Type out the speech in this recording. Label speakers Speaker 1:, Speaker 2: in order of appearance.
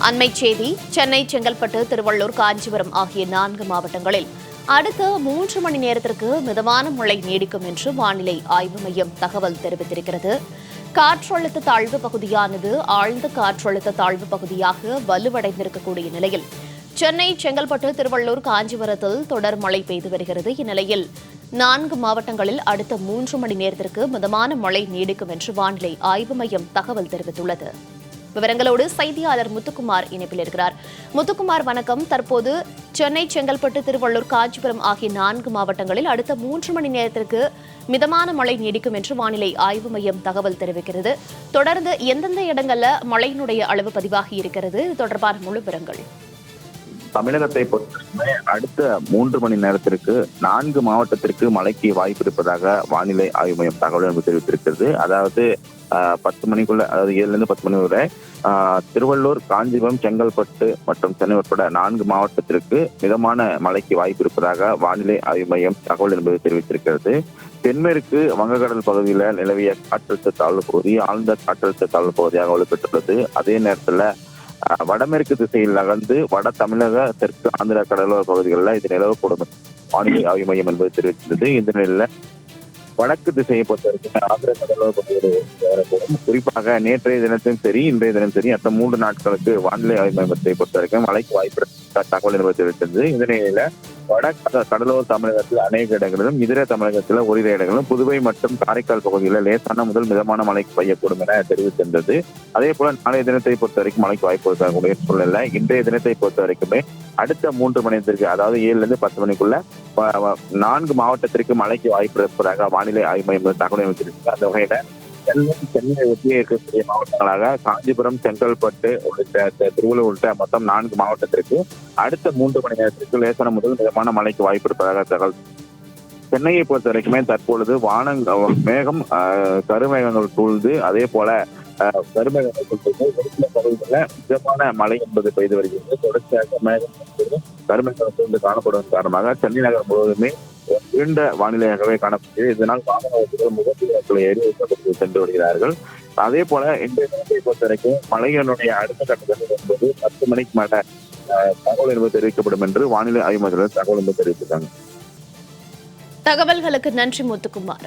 Speaker 1: அண்மைச் செய்தி சென்னை, செங்கல்பட்டு, திருவள்ளூர், காஞ்சிபுரம் ஆகிய 4 மாவட்டங்களில் அடுத்த 3 மணி நேரத்திற்கு மிதமான மழை நீடிக்கும் என்று வானிலை ஆய்வு மையம் தகவல் தெரிவித்திருக்கிறது. காற்றழுத்த தாழ்வு பகுதியானது ஆழ்ந்த காற்றழுத்த தாழ்வு பகுதியாக வலுவடைந்திருக்கக்கூடிய நிலையில் சென்னை, செங்கல்பட்டு, திருவள்ளூர், காஞ்சிபுரத்தில் தொடர் மழை பெய்து வருகிறது. இந்நிலையில் 4 மாவட்டங்களில் அடுத்த 3 மணி நேரத்திற்கு மிதமான மழை நீடிக்கும் என்று வானிலை ஆய்வு மையம் தகவல் தெரிவித்துள்ளது. விவரங்களோடு செய்தியாளர் முத்துக்குமார் இணைப்பில் இருக்கிறார். முத்துக்குமார், வணக்கம். தற்போது சென்னை, செங்கல்பட்டு, திருவள்ளூர், காஞ்சிபுரம் ஆகிய 4 மாவட்டங்களில் அடுத்த 3 மணி நேரத்திற்கு மிதமான மழை நீடிக்கும் என்று வானிலை ஆய்வு மையம் தகவல் தெரிவிக்கிறது. தொடர்ந்து எந்தெந்த இடங்கள்ல மழையினுடைய அளவு பதிவாகி இருக்கிறது? இது தொடர்பான முழு விவரங்கள்.
Speaker 2: தமிழகத்தை பொறுத்தவரை அடுத்த 3 மணி நேரத்திற்கு 4 மாவட்டத்திற்கு மழைக்கு வாய்ப்பு இருப்பதாக வானிலை ஆய்வு மையம் தகவல் தெரிவித்திருக்கிறது. அதாவது 10 மணிக்குள்ள, அதாவது 7லிருந்து 10 மணி வரை திருவள்ளூர், காஞ்சிபுரம், செங்கல்பட்டு மற்றும் சென்னை உட்பட 4 மாவட்டத்திற்கு மிதமான மழைக்கு வாய்ப்பு இருப்பதாக வானிலை ஆய்வு மையம் தகவல் என்பது தெரிவித்திருக்கிறது. தென்மேற்கு வங்கக்கடல் பகுதியில் நிலவிய காற்றழுத்த தாழ்வு பகுதி ஆழ்ந்த காற்றழுத்த தாழ்வு பகுதியாக வலுப்பெற்றுள்ளது. அதே நேரத்தில் வடமேற்கு திசையில் நகர்ந்து வட தமிழக, தெற்கு ஆந்திர கடலோர பகுதிகளில் இது நிலவக்கூடும் வானிலை ஆய்வு மையம் என்பது தெரிவித்தது. இந்த நிலையில வடக்கு திசையை பொறுத்தவரைக்கும் ஆந்திர கடலோர பகுதிகளில் குறிப்பாக நேற்றைய தினத்திலும் சரி, இன்றைய தினம் சரி, அடுத்த 3 நாட்களுக்கு வானிலை ஆய்வு மையத்தை பொறுத்தவரைக்கும் மழைக்கு வாய்ப்பு தகவல் என்பது தெரிவித்தது. இந்த நிலையில வட கடலோர தமிழகத்தில் அநேக இடங்களிலும், இதர தமிழகத்தில் ஓரிரு இடங்களிலும், புதுவை மற்றும் காரைக்கால் பகுதிகளில் லேசான முதல் மிதமான மழைக்கு பெய்யக்கூடும் என தெரிவித்திருந்தது. அதே போல நாளைய தினத்தை பொறுத்த வரைக்கும் மழைக்கு வாய்ப்பு இருக்கக்கூடிய சூழ்நிலை. இன்றைய தினத்தை பொறுத்த வரைக்குமே அடுத்த 3 மணி நேரத்திற்கு, அதாவது 7லிருந்து 10 மணிக்குள்ள 4 மாவட்டத்திற்கு மழைக்கு வாய்ப்பு இருப்பதாக வானிலை ஆய்வு மையம் தகவல் அமைச்சிருக்கு. அந்த வகையில சென்னை ஒட்டியே இருக்கக்கூடிய மாவட்டங்களாக காஞ்சிபுரம், செங்கல்பட்டு உள்ளிட்ட திருவள்ளூர் உள்ளிட்ட மொத்தம் 4 மாவட்டத்திற்கு அடுத்த 3 மணி நேரத்திற்கு லேசான முதல் மிதமான மழைக்கு வாய்ப்பு இருப்பதாக தகவல். சென்னையை பொறுத்த வரைக்குமே தற்பொழுது மேகம் கருமேகங்கள் சூழ்ந்து, அதே போல கருமேகங்கள் சூழ்ந்து ஒரு சில பகுதிகளில் மிதமான மழை என்பது பெய்து வருகிறது. தொடர்ச்சியாக மேகம் கருமேகங்கள் சூழ்ந்து காணப்படுவதன் காரணமாக சென்னை நகர் முழுவதுமே இருண்ட வானிலையாகவே காணப்படுகிறது. இதனால் வாகன ஓட்டிகள் முகத்திலே ஏறி சென்று வருகிறார்கள். அதே போல இன்றைய தினத்தை பொறுத்த வரைக்கும் மழையினுடைய அடுத்த கட்டத்தில் என்பது 10 மணிக்கு மேல தகவல் என்பது தெரிவிக்கப்படும் என்று வானிலை ஆய்வு மையத்தில் தகவல் என்பது தெரிவித்திருக்காங்க.
Speaker 1: தகவல்களுக்கு நன்றி முத்துக்குமார்.